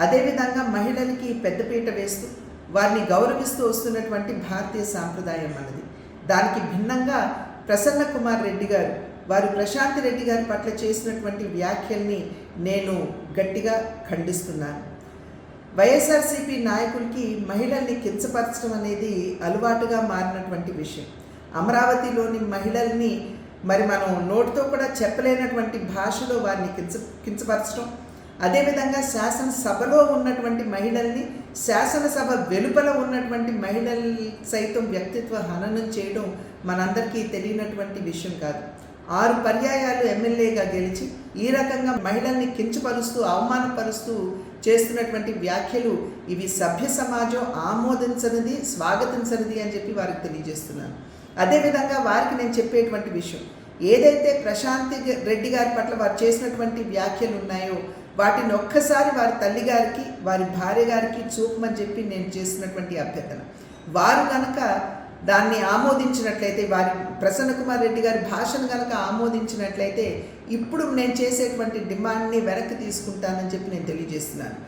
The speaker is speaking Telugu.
అదేవిధంగా మహిళలకి పెద్దపీట వేస్తూ వారిని గౌరవిస్తూ వస్తున్నటువంటి భారతీయ సాంప్రదాయం అన్నది. దానికి భిన్నంగా ప్రసన్న కుమార్ రెడ్డి గారు వారు ప్రశాంత్ రెడ్డి గారి పట్ల చేసినటువంటి వ్యాఖ్యల్ని నేను గట్టిగా ఖండిస్తున్నాను. వైఎస్ఆర్సీపీ నాయకులకి మహిళల్ని కించపరచడం అనేది అలవాటుగా మారినటువంటి విషయం. అమరావతిలోని మహిళల్ని మరి మనం నోటితో కూడా చెప్పలేనటువంటి భాషలో వారిని కించపరచడం, అదేవిధంగా శాసనసభలో ఉన్నటువంటి మహిళల్ని శాసనసభ వెలుపల ఉన్నటువంటి మహిళలు సైతం వ్యక్తిత్వ హననం చేయడం మనందరికీ తెలియనటువంటి విషయం కాదు. 6 పర్యాయాలు ఎమ్మెల్యేగా గెలిచి ఈ రకంగా మహిళల్ని కించపరుస్తూ అవమానపరుస్తూ చేస్తున్నటువంటి వ్యాఖ్యలు ఇవి సభ్య సమాజం ఆమోదించనిది, స్వాగతించనిది అని చెప్పి వారికి తెలియజేస్తున్నాను. అదేవిధంగా వారికి నేను చెప్పేటువంటి విషయం, ఏదైతే ప్రశాంత్ రెడ్డి గారి పట్ల వారు చేసినటువంటి వ్యాఖ్యలు ఉన్నాయో వాటిని ఒక్కసారి వారి తల్లి గారికి వారి భార్య గారికి చూపమని చెప్పి నేను చేసినటువంటి అభ్యర్థన. వారు కనుక దాన్ని ఆమోదించినట్లయితే, వారి ప్రసన్న కుమార్ రెడ్డి గారి భాషను కనుక ఆమోదించినట్లయితే ఇప్పుడు నేను చేసేటువంటి డిమాండ్ని వెనక్కి తీసుకుంటానని చెప్పి నేను తెలియజేస్తున్నాను.